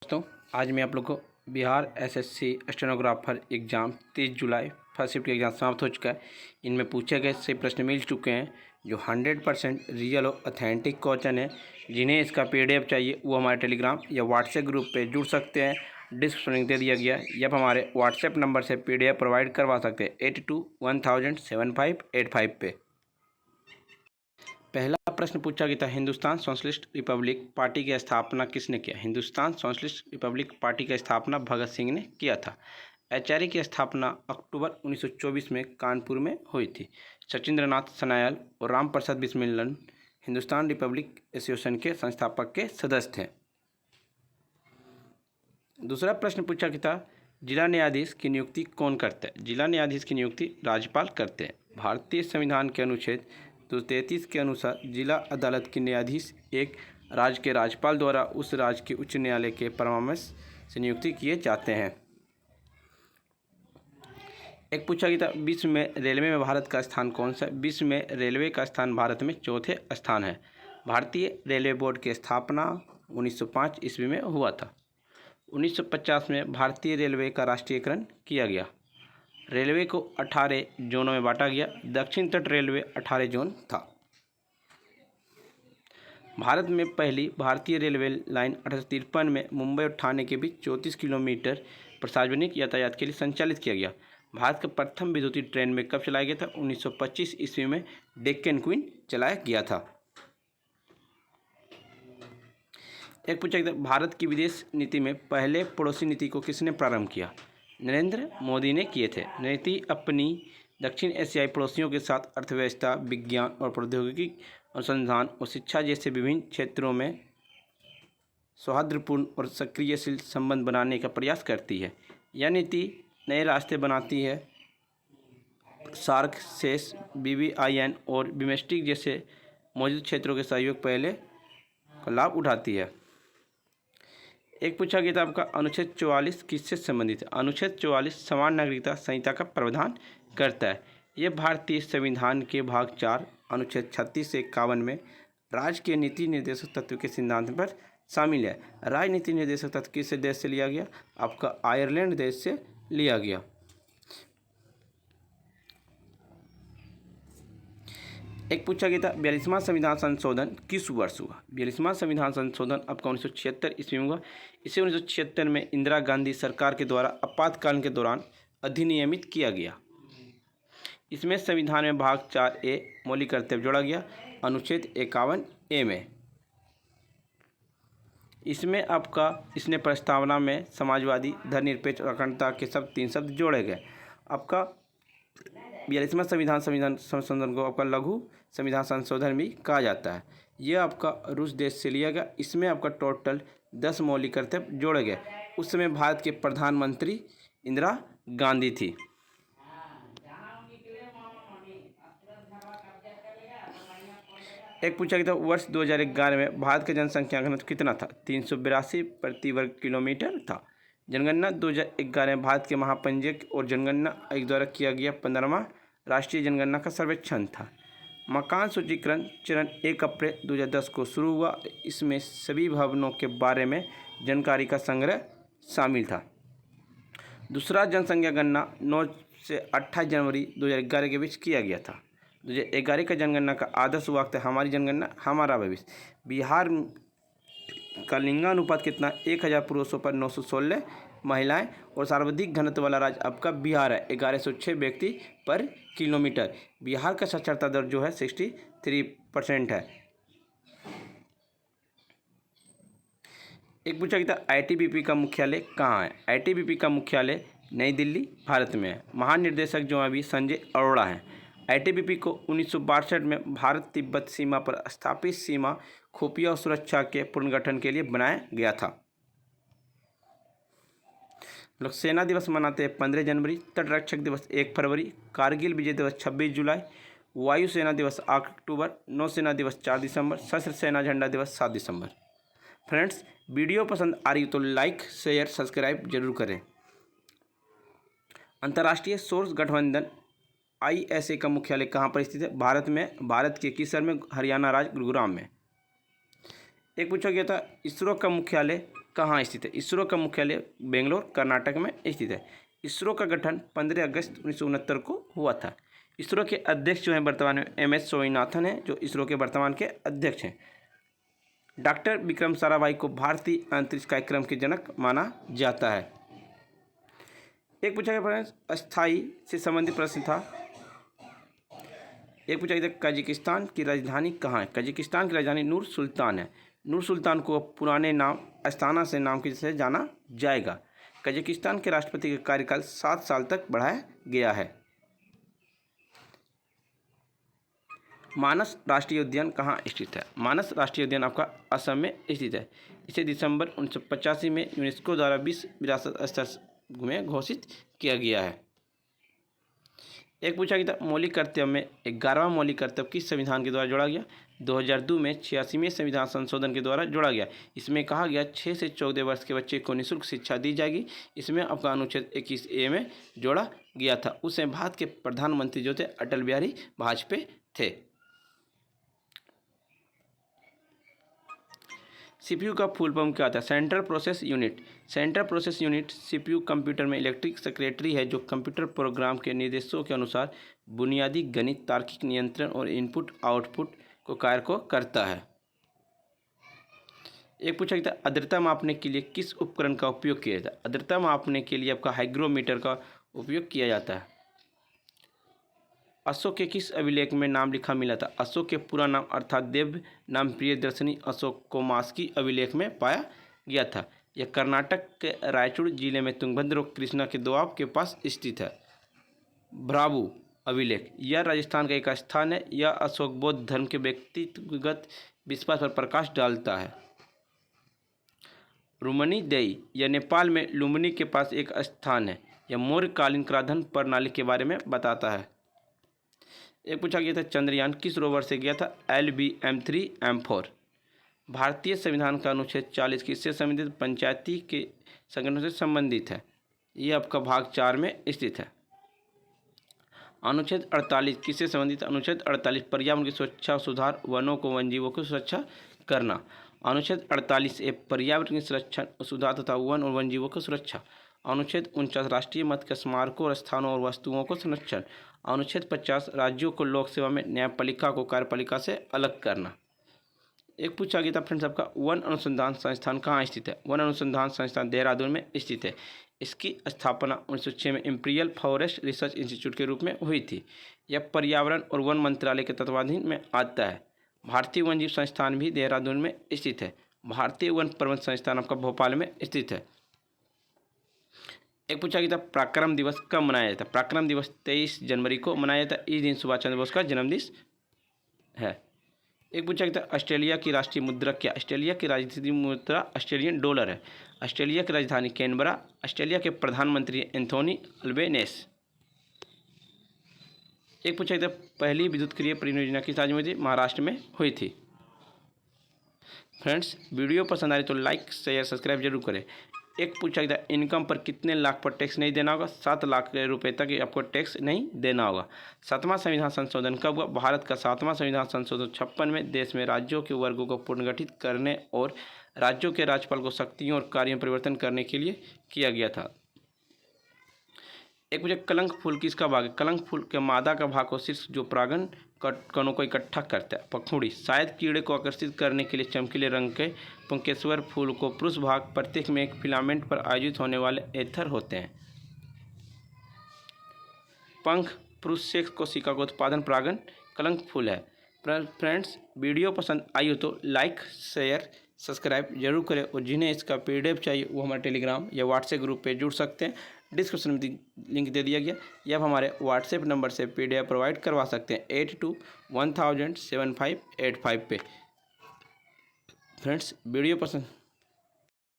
दोस्तों, आज मैं आप लोग को बिहार एसएससी स्टेनोग्राफर एग्ज़ाम 30 जुलाई फर्स्ट शिफ्ट का एग्ज़ाम समाप्त हो चुका है। इनमें पूछे गए से प्रश्न मिल चुके हैं जो 100% रियल और ऑथेंटिक क्वेश्चन है। जिन्हें इसका PDF चाहिए वो हमारे टेलीग्राम या व्हाट्सएप ग्रुप पे जुड़ सकते हैं। डिस्क्रिप्शन लिंक दे दिया गया है या आप हमारे व्हाट्सएप नंबर से PDF प्रोवाइड करवा सकते हैं 82107585 पे। पहला प्रश्न पूछा गया था, हिंदुस्तान सोशलिस्ट रिपब्लिक पार्टी की स्थापना किसने किया? हिंदुस्तान सोशलिस्ट रिपब्लिक पार्टी की स्थापना भगत सिंह ने किया था। HRA की स्थापना अक्टूबर 1924 में कानपुर में हुई थी। सचिंद्रनाथ सनायल और राम प्रसाद बिस्मिल्लन हिंदुस्तान रिपब्लिक एसोसिएशन के संस्थापक के सदस्य थे। दूसरा प्रश्न पूछा गया था, जिला न्यायाधीश की नियुक्ति कौन करता है? जिला न्यायाधीश की नियुक्ति राज्यपाल करते हैं। भारतीय संविधान के अनुच्छेद 233 के अनुसार जिला अदालत के न्यायाधीश एक राज्य के राज्यपाल द्वारा उस राज्य के उच्च न्यायालय के परामर्श से नियुक्ति किए जाते हैं। एक पूछा गया था, विश्व में रेलवे में भारत का स्थान कौन सा है? विश्व में रेलवे का स्थान भारत में चौथे स्थान है। भारतीय रेलवे बोर्ड की स्थापना 1905 ईस्वी में हुआ था। 1950 में भारतीय रेलवे का राष्ट्रीयकरण किया गया। रेलवे को 18 जोनों में बांटा गया। दक्षिण तट रेलवे 18 जोन था। भारत में पहली भारतीय रेलवे लाइन 1853 में मुंबई और ठाणे के बीच 34 किलोमीटर पर सार्वजनिक यातायात के लिए संचालित किया गया। भारत का प्रथम विद्युतीय ट्रेन में कब चलाया गया था? 1925 ईस्वी में डेक्कन क्वीन चलाया गया था। एक पूछा गया, भारत की विदेश नीति में पहले पड़ोसी नीति को किसने प्रारंभ किया? नरेंद्र मोदी ने किए थे। नीति अपनी दक्षिण एशियाई पड़ोसियों के साथ अर्थव्यवस्था, विज्ञान और प्रौद्योगिकी, अनुसंधान और शिक्षा जैसे विभिन्न क्षेत्रों में सौहार्दपूर्ण और सक्रियशील संबंध बनाने का प्रयास करती है। यह नीति नए रास्ते बनाती है। सार्क, सेस, BBIN और बिम्स्टेक जैसे मौजूद क्षेत्रों के सहयोग पहले का लाभ उठाती है। एक पूछा गया था आपका, अनुच्छेद 44 किससे संबंधित है? अनुच्छेद 44 समान नागरिकता संहिता का प्रावधान करता है। यह भारतीय संविधान के भाग 4 अनुच्छेद 36 से 51 में राज्य के नीति निर्देशक तत्व के सिद्धांत पर शामिल है। राजनीति निर्देशक तत्व किस देश से लिया गया? आपका आयरलैंड देश से लिया गया। एक पूछा गया था, 42वां संविधान संशोधन किस वर्ष हुआ? 42वां संविधान संशोधन आपका 1976 ईस्वी में हुआ। इसे 1976 में इंदिरा गांधी सरकार के द्वारा आपातकाल के दौरान अधिनियमित किया गया। इसमें संविधान में भाग 4A मौलिक कर्तव्य जोड़ा गया अनुच्छेद 51A में। इसमें इसने प्रस्तावना में समाजवादी, धर्मनिरपेक्ष और अखंडता के 3 शब्द जोड़े गए। आपका 42वां संविधान संशोधन को आपका लघु संविधान संशोधन भी कहा जाता है। यह आपका रूस देश से लिया गया। इसमें आपका टोटल 10 मौलिक कर्तव्य जोड़े गए। उस समय भारत के प्रधानमंत्री इंदिरा गांधी थी। एक पूछा गया था, वर्ष 2011 में भारत का जनसंख्या घनत्व कितना था? 382 प्रति वर्ग किलोमीटर था। जनगणना 2011 में भारत के महापंजीयक और जनगणना आयोग द्वारा किया गया 15वां राष्ट्रीय जनगणना का सर्वेक्षण था। मकान सूचीकरण चरण 1 अप्रैल 2010 को शुरू हुआ। इसमें सभी भवनों के बारे में जानकारी का संग्रह शामिल था। दूसरा जनसंख्या गणना 9 से 28 जनवरी 2011 के बीच किया गया था। 2011 का जनगणना का आदर्श वक्त है हमारी जनगणना हमारा भविष्य। बिहार का लिंगानुपात कितना? 1000 पुरुषों पर 916 महिलाएं और सर्वाधिक घनत्व वाला राज्य आपका बिहार है, 1106 व्यक्ति पर किलोमीटर। बिहार का साक्षरता दर जो है 63% है। एक पूछा गया था, ITBP का मुख्यालय कहाँ है? ITBP का मुख्यालय नई दिल्ली भारत में है। महानिर्देशक जो अभी संजय अरोड़ा हैं। ITBP को 1962 में भारत तिब्बत सीमा पर स्थापित सीमा खुफिया और सुरक्षा के पुनर्गठन के लिए बनाया गया था। लोग सेना दिवस मनाते हैं 15 जनवरी, तटरक्षक दिवस 1 फरवरी, कारगिल विजय दिवस 26 जुलाई, वायुसेना दिवस 8 अक्टूबर, नौसेना दिवस 4 दिसंबर, सशस्त्र सेना झंडा दिवस 7 दिसंबर। फ्रेंड्स, वीडियो पसंद आ रही तो लाइक, शेयर, सब्सक्राइब जरूर करें। अंतर्राष्ट्रीय सौर गठबंधन ISA का मुख्यालय कहाँ पर स्थित है? भारत में, भारत के किस शहर में? हरियाणा राज्य गुरुग्राम में। एक पूछा गया था, इसरो का मुख्यालय कहाँ स्थित है? इसरो का मुख्यालय बेंगलोर कर्नाटक में स्थित है। इसरो का गठन 15 अगस्त 1969 को हुआ था। इसरो के अध्यक्ष जो हैं वर्तमान में MS स्वामीनाथन हैं, जो इसरो के वर्तमान के अध्यक्ष हैं। डॉक्टर विक्रम साराभाई को भारतीय अंतरिक्ष कार्यक्रम के जनक माना जाता है। एक पूछा गया प्रश्न अस्थाई से संबंधित प्रश्न था। एक पूछा गया कजाकिस्तान की राजधानी कहाँ है? कजाकिस्तान की राजधानी नूर सुल्तान है। नूर सुल्तान को पुराने नाम अस्ताना से नाम के से जाना जाएगा। कजाकिस्तान के राष्ट्रपति का कार्यकाल 7 साल तक बढ़ाया गया है। मानस राष्ट्रीय उद्यान कहाँ स्थित है? मानस राष्ट्रीय उद्यान आपका असम में स्थित है। इसे दिसंबर 1985 में यूनेस्को द्वारा विश्व विरासत स्थल में घोषित किया गया है। एक पूछा गया था मौलिक कर्तव्य में 11वां मौलिक कर्तव्य किस संविधान के द्वारा जोड़ा गया? 2002 में 86वें संविधान संशोधन के द्वारा जोड़ा गया। इसमें कहा गया 6 से 14 वर्ष के बच्चे को निःशुल्क शिक्षा दी जाएगी। इसमें आपका अनुच्छेद 21A में जोड़ा गया था। उस समय भारत के प्रधानमंत्री जो थे अटल बिहारी वाजपेयी थे। CPU का फुल फॉर्म क्या होता है? Central process unit. Central process unit CPU computer में इलेक्ट्रिक सेक्रेटरी है जो कंप्यूटर प्रोग्राम के निर्देशों के अनुसार बुनियादी गणित, तार्किक नियंत्रण और इनपुट आउटपुट को कार्य को करता है। एक पूछा गया था आर्द्रता मापने के लिए किस उपकरण का उपयोग किया जाता है? आर्द्रता मापने के लिए आपका हाइग्रोमीटर का उपयोग किया जाता है। अशोक के किस अभिलेख में नाम लिखा मिला था? अशोक के पूरा नाम अर्थात दिव्य नाम प्रियदर्शनी अशोक कोमास्की अभिलेख में पाया गया था। यह कर्नाटक के रायचूर जिले में तुंगभद्र और कृष्णा के दोआब के पास स्थित है। ब्रावो अभिलेख यह राजस्थान का एक स्थान है। यह अशोक बौद्ध धर्म के व्यक्तिगत विश्वास पर प्रकाश डालता है। रुमनी देई यह नेपाल में लुम्बिनी के पास एक स्थान है। यह मौर्यकालीन कराधान प्रणाली के बारे में बताता है। एक पूछा गया था चंद्रयान किस रोवर से गया था? LBM-3 M4। भारतीय संविधान का अनुच्छेद 40 किससे संबंधित? पंचायती के संगठनों से संबंधित है। यह आपका भाग 4 में स्थित है। अनुच्छेद 48 किससे संबंधित? अनुच्छेद 48 पर्यावरण की सुरक्षा सुधार, वनों को वन जीवों की सुरक्षा करना। अनुच्छेद 48A पर्यावरण की सुरक्षा सुधार तथा वन और वन जीवों की सुरक्षा। अनुच्छेद 49 राष्ट्रीय मत के स्मारकों और स्थानों और वस्तुओं को संरक्षण। अनुच्छेद 50 राज्यों को लोक सेवा में न्यायपालिका को कार्यपालिका से अलग करना। एक पूछा गया था फ्रेंड्स आपका वन अनुसंधान संस्थान कहाँ स्थित है? वन अनुसंधान संस्थान देहरादून में स्थित है। इसकी स्थापना 1906 में इंपीरियल फॉरेस्ट रिसर्च इंस्टीट्यूट के रूप में हुई थी। यह पर्यावरण और वन मंत्रालय के तत्वाधीन में आता है। भारतीय वन्यजीव संस्थान भी देहरादून में स्थित है। भारतीय वन प्रबंधन संस्थान आपका भोपाल में स्थित है। एक पूछा गया था पराक्रम दिवस कब मनाया जाता है? पराक्रम दिवस 23 जनवरी को मनाया जाता है। इस दिन सुभाष चंद्र बोस का जन्मदिन है। एक पूछा गया था ऑस्ट्रेलिया की राष्ट्रीय मुद्रा क्या? ऑस्ट्रेलिया की राष्ट्रीय मुद्रा ऑस्ट्रेलियन डॉलर है। ऑस्ट्रेलिया की राजधानी कैनबरा। ऑस्ट्रेलिया के प्रधानमंत्री एंथोनी अल्बेनेस। एक पूछा गया था पहली विद्युतीय परियोजना किस राज्य में थी? महाराष्ट्र में हुई थी। फ्रेंड्स वीडियो पसंद आए तो लाइक शेयर सब्सक्राइब जरूर करें। एक पूछा गया इनकम पर कितने लाख पर टैक्स नहीं देना होगा? 7 लाख रुपए तक आपको टैक्स नहीं देना होगा। 7वां संविधान संशोधन कब हुआ? भारत का 7वां संविधान संशोधन 56 में देश में राज्यों के वर्गों को पुनर्गठित करने और राज्यों के राज्यपाल को शक्तियों और कार्यों में परिवर्तन करने के लिए किया गया था। एक पूछा कलंक फूल किसका भाग है? कलंक फूल के मादा का भाग को शीर्ष जो परागन कणों को इकट्ठा करता है। पंखुड़ी शायद कीड़े को आकर्षित करने के लिए चमकीले रंग के पुंकेश्वर फूल को पुरुष भाग प्रत्येक में एक फिलामेंट पर आयोजित होने वाले एथर होते हैं। पंख पुरुष सेक्स कोशिका का उत्पादन परागन कलंक फूल है। फ्रेंड्स वीडियो पसंद आई हो तो लाइक शेयर सब्सक्राइब जरूर करें और जिन्हें इसका PDF चाहिए वो हमारे टेलीग्राम या व्हाट्सएप ग्रुप पे जुड़ सकते हैं। डिस्क्रिप्शन में लिंक दे दिया गया या आप हमारे व्हाट्सएप नंबर से PDF प्रोवाइड करवा सकते हैं 8210007585 पे। फ्रेंड्स वीडियो पसंद